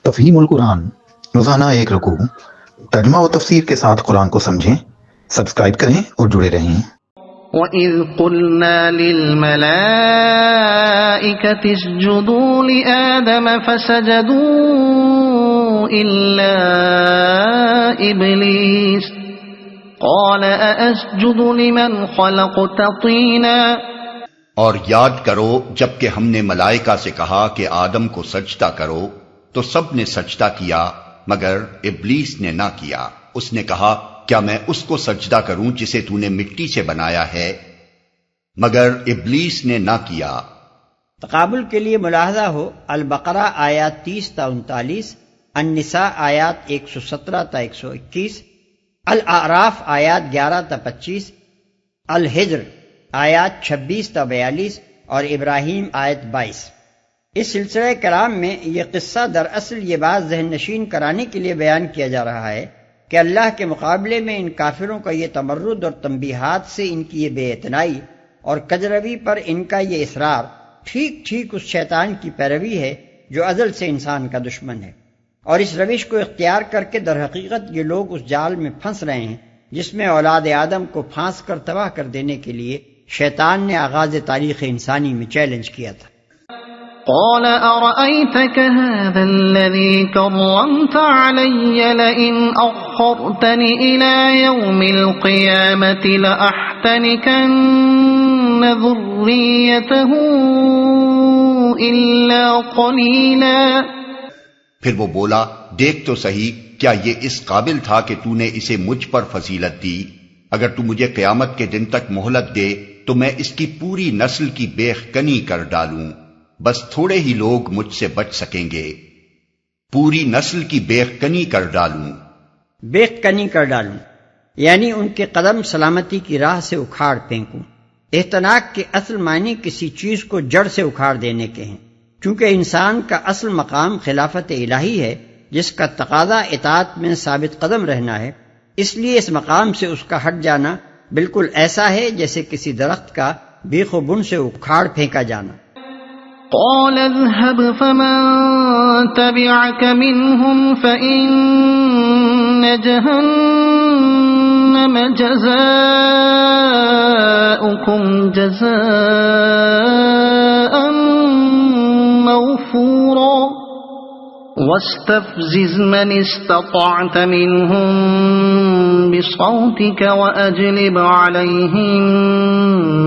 تفہیم القرآن، روزانہ ایک رکوع، ترجمہ و تفسیر کے ساتھ قرآن کو سمجھیں۔ سبسکرائب کریں اور جڑے رہیں۔ وَإِذْ قُلْنَا لِلْمَلَائِكَةِ اسْجُدُوا لِآدَمَ فَسَجَدُوا إِلَّا إِبْلِيسَ قَالَ أَأَسْجُدُ لِمَنْ خَلَقْتَ طِينًا۔ اور یاد کرو جب کہ ہم نے ملائکہ سے کہا کہ آدم کو سجدہ کرو تو سب نے سجدہ کیا مگر ابلیس نے نہ کیا۔ اس نے کہا کیا میں اس کو سجدہ کروں جسے تو نے مٹی سے بنایا ہے؟ مگر ابلیس نے نہ کیا۔ تقابل کے لیے ملاحظہ ہو، البقرہ آیات 30 تا 39، النساء آیات 117 تا 121، الاعراف آیات 11 تا 25، الحجر آیات 26 تا 42 اور ابراہیم آیت 22۔ اس سلسلہ کرام میں یہ قصہ دراصل یہ بات ذہن نشین کرانے کے لیے بیان کیا جا رہا ہے کہ اللہ کے مقابلے میں ان کافروں کا یہ تمرد اور تنبیہات سے ان کی یہ بے اعتنائی اور کجروی پر ان کا یہ اصرار ٹھیک ٹھیک اس شیطان کی پیروی ہے جو ازل سے انسان کا دشمن ہے، اور اس روش کو اختیار کر کے در حقیقت یہ لوگ اس جال میں پھنس رہے ہیں جس میں اولاد آدم کو پھانس کر تباہ کر دینے کے لیے شیطان نے آغاز تاریخ انسانی میں چیلنج کیا تھا۔ قال أرأيتك هذا الذي كرمت علي لئن أخرتني إلى يوم القيامة لأحتنكن ذريته إلا قليلا۔ پھر وہ بولا دیکھ تو صحیح کیا یہ اس قابل تھا کہ تو نے اسے مجھ پر فضیلت دی؟ اگر تو مجھے قیامت کے دن تک مہلت دے تو میں اس کی پوری نسل کی بیخ کنی کر ڈالوں، بس تھوڑے ہی لوگ مجھ سے بچ سکیں گے۔ پوری نسل کی بیخ کنی کر ڈالوں، بیخ کنی کر ڈالوں یعنی ان کے قدم سلامتی کی راہ سے اکھاڑ پھینکوں۔ احتناک کے اصل معنی کسی چیز کو جڑ سے اکھاڑ دینے کے ہیں، چونکہ انسان کا اصل مقام خلافت الہی ہے جس کا تقاضا اطاعت میں ثابت قدم رہنا ہے، اس لیے اس مقام سے اس کا ہٹ جانا بالکل ایسا ہے جیسے کسی درخت کا بیخ و بن سے اکھاڑ پھینکا جانا۔ قال اذهب فمن تبعك منهم فإن جهنم جزاؤكم جزاء موفورا واستفزز من استطعت منهم بصوتك وأجلب عليهم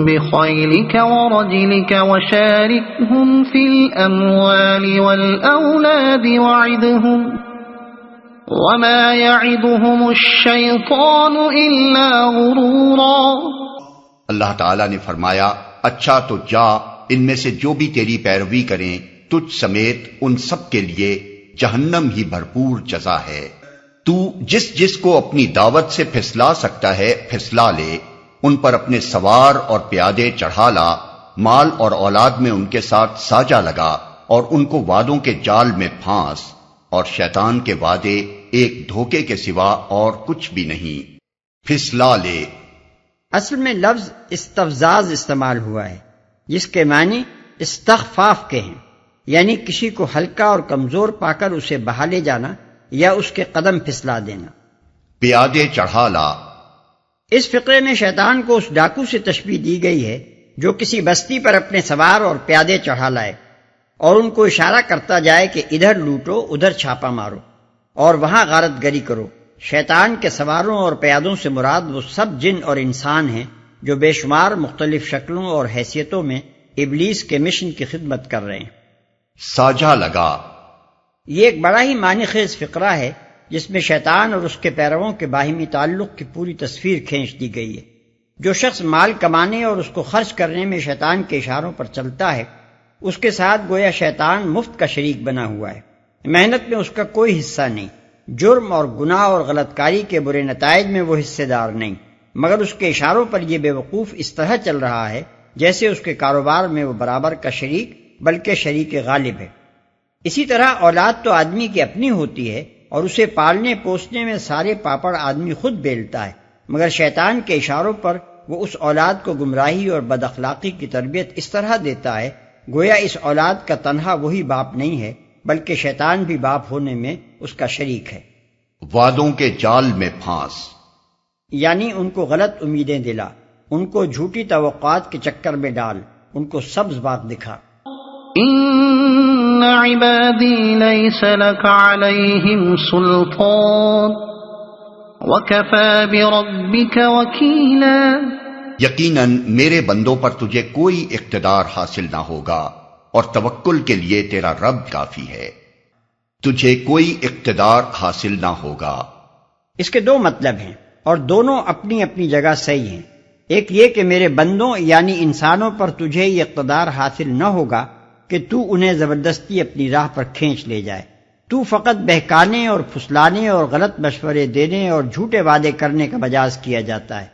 بخيلك ورجلك وشاركهم في الأموال والأولاد وعدهم وما يعدهم الشيطان إلا غرورا۔ اللہ تعالیٰ نے فرمایا اچھا تو جا، ان میں سے جو بھی تیری پیروی کریں تجھ سمیت ان سب کے لیے جہنم ہی بھرپور جزا ہے۔ تو جس جس کو اپنی دعوت سے پھسلا سکتا ہے پھسلا لے، ان پر اپنے سوار اور پیادے چڑھا لا، مال اور اولاد میں ان کے ساتھ ساجا لگا اور ان کو وعدوں کے جال میں پھانس، اور شیطان کے وعدے ایک دھوکے کے سوا اور کچھ بھی نہیں۔ پھسلا لے اصل میں لفظ استفزاز استعمال ہوا ہے جس کے معنی استخفاف کے ہیں، یعنی کسی کو ہلکا اور کمزور پا کر اسے بہا لے جانا یا اس کے قدم پھسلا دینا۔ پیادے چڑھا لا، اس فقرے میں شیطان کو اس ڈاکو سے تشبیہ دی گئی ہے جو کسی بستی پر اپنے سوار اور پیادے چڑھا لائے اور ان کو اشارہ کرتا جائے کہ ادھر لوٹو ادھر چھاپا مارو اور وہاں غارت گری کرو۔ شیطان کے سواروں اور پیادوں سے مراد وہ سب جن اور انسان ہیں جو بے شمار مختلف شکلوں اور حیثیتوں میں ابلیس کے مشن کی خدمت کر رہے ہیں۔ ساجا لگا، یہ ایک بڑا ہی معنی خیز فقرہ ہے جس میں شیطان اور اس کے پیرووں کے باہمی تعلق کی پوری تصویر کھینچ دی گئی ہے۔ جو شخص مال کمانے اور اس کو خرچ کرنے میں شیطان کے اشاروں پر چلتا ہے اس کے ساتھ گویا شیطان مفت کا شریک بنا ہوا ہے، محنت میں اس کا کوئی حصہ نہیں، جرم اور گناہ اور غلط کاری کے برے نتائج میں وہ حصے دار نہیں، مگر اس کے اشاروں پر یہ بے وقوف اس طرح چل رہا ہے جیسے اس کے کاروبار میں وہ برابر کا شریک بلکہ شریک غالب ہے۔ اسی طرح اولاد تو آدمی کی اپنی ہوتی ہے اور اسے پالنے پوسنے میں سارے پاپڑ آدمی خود بیلتا ہے، مگر شیطان کے اشاروں پر وہ اس اولاد کو گمراہی اور بد اخلاقی کی تربیت اس طرح دیتا ہے گویا اس اولاد کا تنہا وہی باپ نہیں ہے بلکہ شیطان بھی باپ ہونے میں اس کا شریک ہے۔ وعدوں کے جال میں پھانس، یعنی ان کو غلط امیدیں دلا، ان کو جھوٹی توقعات کے چکر میں ڈال، ان کو سبز باغ دکھا۔ ان عبادی لیس لک علیہم سلطان وکفی بربک وکیلا، یقیناً میرے بندوں پر تجھے کوئی اقتدار حاصل نہ ہوگا اور توکل کے لیے تیرا رب کافی ہے۔ تجھے کوئی اقتدار حاصل نہ ہوگا۔ اس کے دو مطلب ہیں اور دونوں اپنی اپنی جگہ صحیح ہیں۔ ایک یہ کہ میرے بندوں یعنی انسانوں پر تجھے یہ اقتدار حاصل نہ ہوگا کہ تو انہیں زبردستی اپنی راہ پر کھینچ لے جائے۔ تو فقط بہکانے اور پھسلانے اور غلط مشورے دینے اور جھوٹے وعدے کرنے کا مجاز کیا جاتا ہے،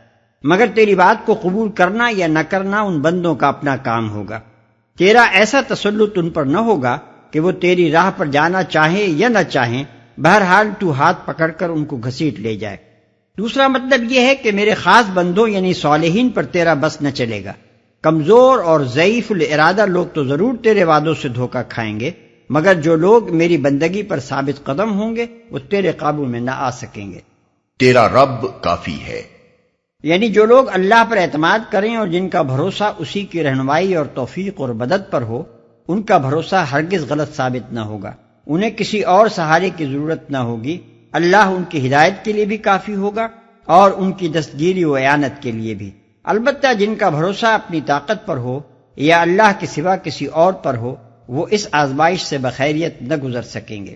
مگر تیری بات کو قبول کرنا یا نہ کرنا ان بندوں کا اپنا کام ہوگا۔ تیرا ایسا تسلط ان پر نہ ہوگا کہ وہ تیری راہ پر جانا چاہیں یا نہ چاہیں، بہرحال تو ہاتھ پکڑ کر ان کو گھسیٹ لے جائے۔ دوسرا مطلب یہ ہے کہ میرے خاص بندوں یعنی صالحین پر تیرا بس نہ چلے گا۔ کمزور اور ضعیف الارادہ لوگ تو ضرور تیرے وعدوں سے دھوکہ کھائیں گے، مگر جو لوگ میری بندگی پر ثابت قدم ہوں گے وہ تیرے قابو میں نہ آ سکیں گے۔ تیرا رب کافی ہے، یعنی جو لوگ اللہ پر اعتماد کریں اور جن کا بھروسہ اسی کی رہنمائی اور توفیق اور مدد پر ہو، ان کا بھروسہ ہرگز غلط ثابت نہ ہوگا، انہیں کسی اور سہارے کی ضرورت نہ ہوگی۔ اللہ ان کی ہدایت کے لیے بھی کافی ہوگا اور ان کی دستگیری و اعانت کے لیے بھی۔ البتہ جن کا بھروسہ اپنی طاقت پر ہو یا اللہ کے سوا کسی اور پر ہو، وہ اس آزمائش سے بخیریت نہ گزر سکیں گے۔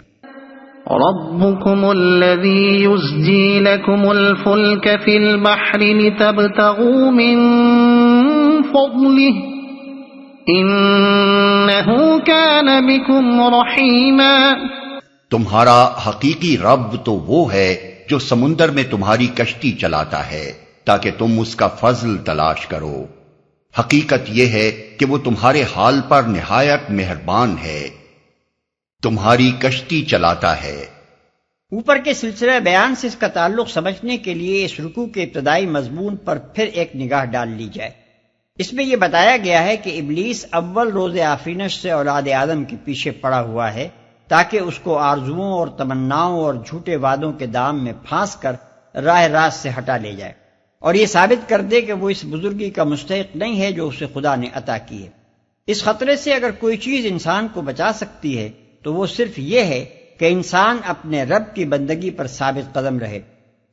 ربكم الذي يزجي لكم الفلك في البحر لتبتغوا من فضله إنه كان بكم رحيما، تمہارا حقیقی رب تو وہ ہے جو سمندر میں تمہاری کشتی چلاتا ہے تاکہ تم اس کا فضل تلاش کرو۔ حقیقت یہ ہے کہ وہ تمہارے حال پر نہایت مہربان ہے، تمہاری کشتی چلاتا ہے۔ اوپر کے سلسلہ بیان سے اس کا تعلق سمجھنے کے لیے اس رکوع کے ابتدائی مضمون پر پھر ایک نگاہ ڈال لی جائے۔ اس میں یہ بتایا گیا ہے کہ ابلیس اول روز آفرینش سے اولاد آدم کے پیچھے پڑا ہوا ہے تاکہ اس کو آرزوؤں اور تمناؤں اور جھوٹے وعدوں کے دام میں پھانس کر راہ راست سے ہٹا لے جائے اور یہ ثابت کر دے کہ وہ اس بزرگی کا مستحق نہیں ہے جو اسے خدا نے عطا کی ہے۔ اس خطرے سے اگر کوئی چیز انسان کو بچا سکتی ہے تو وہ صرف یہ ہے کہ انسان اپنے رب کی بندگی پر ثابت قدم رہے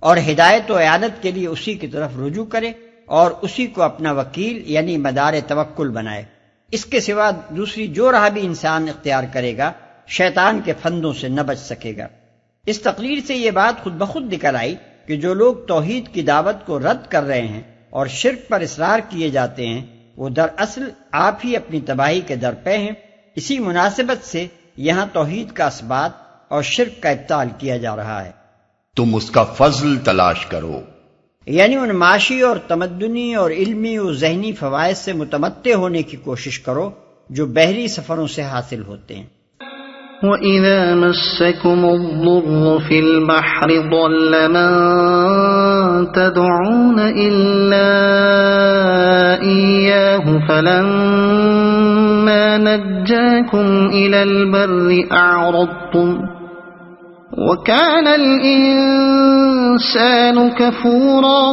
اور ہدایت و اعانت کے لیے اسی کی طرف رجوع کرے اور اسی کو اپنا وکیل یعنی مدار توکل بنائے۔ اس کے سوا دوسری جو راہ بھی انسان اختیار کرے گا شیطان کے پھندوں سے نہ بچ سکے گا۔ اس تقریر سے یہ بات خود بخود نکل آئی کہ جو لوگ توحید کی دعوت کو رد کر رہے ہیں اور شرک پر اصرار کیے جاتے ہیں وہ دراصل آپ ہی اپنی تباہی کے درپے ہیں۔ اسی مناسبت سے یہاں توحید کا اثبات اور شرک کا ابطال کیا جا رہا ہے۔ تم اس کا فضل تلاش کرو، یعنی ان معاشی اور تمدنی اور علمی و ذہنی فوائد سے متمتع ہونے کی کوشش کرو جو بحری سفروں سے حاصل ہوتے ہیں۔ وَإِذَا مَسَّكُمُ الضُّرُّ فِي الْبَحْرِ ضَلَّ مَن تَدْعُونَ إِلَّا إِيَّاهُ فَلَمَّا نَجَّاكُمْ إِلَى الْبَرِّ أَعْرَضْتُمْ وَكَانَ الْإِنسَانُ كَفُورًا۔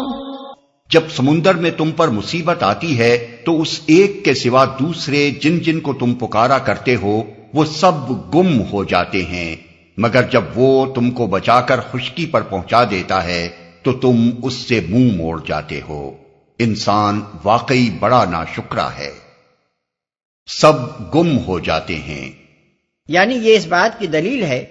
جب سمندر میں تم پر مصیبت آتی ہے تو اس ایک کے سوا دوسرے جن جن کو تم پکارا کرتے ہو وہ سب گم ہو جاتے ہیں، مگر جب وہ تم کو بچا کر خشکی پر پہنچا دیتا ہے تو تم اس سے منہ موڑ جاتے ہو۔ انسان واقعی بڑا ناشکرا ہے، سب گم ہو جاتے ہیں۔ یعنی یہ اس بات کی دلیل ہے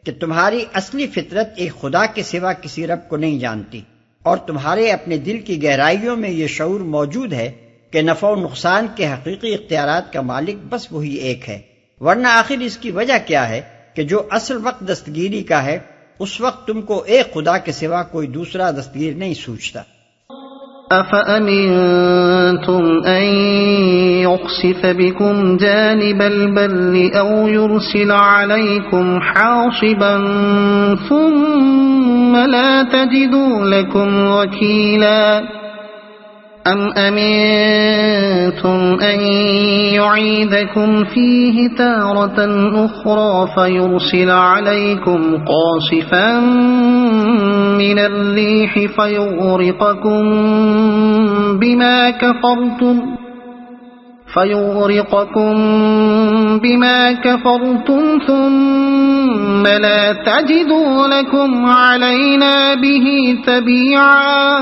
کہ تمہاری اصلی فطرت ایک خدا کے سوا کسی رب کو نہیں جانتی اور تمہارے اپنے دل کی گہرائیوں میں یہ شعور موجود ہے کہ نفع و نقصان کے حقیقی اختیارات کا مالک بس وہی ایک ہے، ورنہ آخر اس کی وجہ کیا ہے کہ جو اصل وقت دستگیری کا ہے اس وقت تم کو ایک خدا کے سوا کوئی دوسرا دستگیر نہیں سوچتا۔ أَفَأَمِنْتُمْ أَنْ يُخْسِفَ بِكُمْ جَانِبَ الْبَرِّ أَوْ يُرْسِلَ عَلَيْكُمْ حَاصِبًا ثُمَّ لَا تَجِدُوا لَكُمْ وَكِيلًا۔ أم أمنتم أن يعيدكم فيه تارة أخرى فيرسل عليكم قاصفا من الريح فيغرقكم بما كفرتم ثم لا تجدوا لكم علينا به تبيعا۔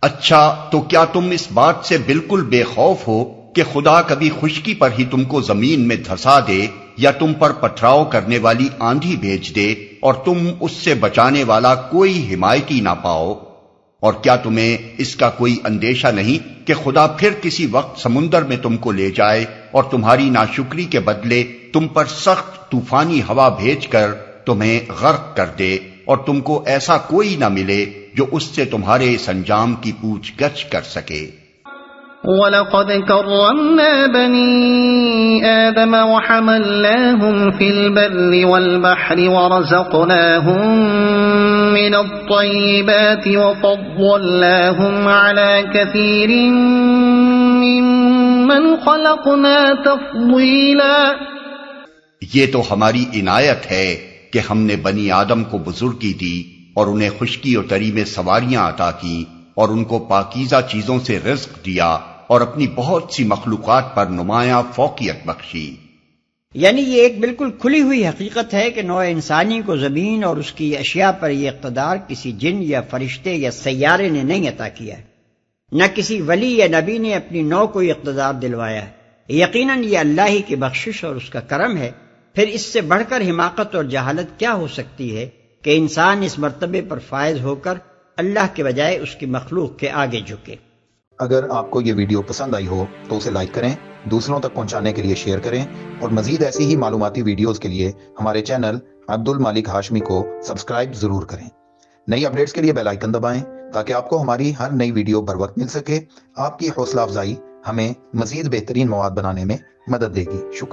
اچھا تو کیا تم اس بات سے بالکل بے خوف ہو کہ خدا کبھی خشکی پر ہی تم کو زمین میں دھسا دے یا تم پر پتھراؤ کرنے والی آندھی بھیج دے اور تم اس سے بچانے والا کوئی حمایتی نہ پاؤ؟ اور کیا تمہیں اس کا کوئی اندیشہ نہیں کہ خدا پھر کسی وقت سمندر میں تم کو لے جائے اور تمہاری ناشکری کے بدلے تم پر سخت طوفانی ہوا بھیج کر تمہیں غرق کر دے اور تم کو ایسا کوئی نہ ملے جو اس سے تمہارے اس انجام کی پوچھ گچھ کر سکے۔ وَلَقَدْ كَرَّمْنَا بَنِي آدَمَ وَحَمَلْنَاهُمْ فِي الْبَرِّ وَالْبَحْرِ وَرَزَقْنَاهُمْ مِنَ الطَّيِّبَاتِ وَفَضَّلْنَاهُمْ عَلَى كَثِيرٍ مِّمَّنْ خَلَقْنَا تَفْضِيلًا۔ یہ تو ہماری عنایت ہے کہ ہم نے بنی آدم کو بزرگی دی اور انہیں خشکی و تری میں سواریاں عطا کی اور ان کو پاکیزہ چیزوں سے رزق دیا اور اپنی بہت سی مخلوقات پر نمایاں فوقیت بخشی۔ یعنی یہ ایک بالکل کھلی ہوئی حقیقت ہے کہ نوع انسانی کو زمین اور اس کی اشیاء پر یہ اقتدار کسی جن یا فرشتے یا سیارے نے نہیں عطا کیا ہے، نہ کسی ولی یا نبی نے اپنی نوع کو یہ اقتدار دلوایا ہے۔ یقیناً یہ اللہ ہی کی بخشش اور اس کا کرم ہے، پھر اس سے بڑھ کر حماقت اور جہالت کیا ہو سکتی ہے کہ انسان اس مرتبے پر فائز ہو کر اللہ کے بجائے اس کی مخلوق کے آگے جھکے۔ اگر آپ کو یہ ویڈیو پسند آئی ہو تو اسے لائک کریں، دوسروں تک پہنچانے کے لیے شیئر کریں، اور مزید ایسی ہی معلوماتی ویڈیوز کے لیے ہمارے چینل عبد المالک ہاشمی کو سبسکرائب ضرور کریں۔ نئی اپڈیٹس کے لیے بیل آئیکن دبائیں تاکہ آپ کو ہماری ہر نئی ویڈیو بر وقت مل سکے۔ آپ کی حوصلہ افزائی ہمیں مزید بہترین مواد بنانے میں مدد دے گی۔ شکریہ۔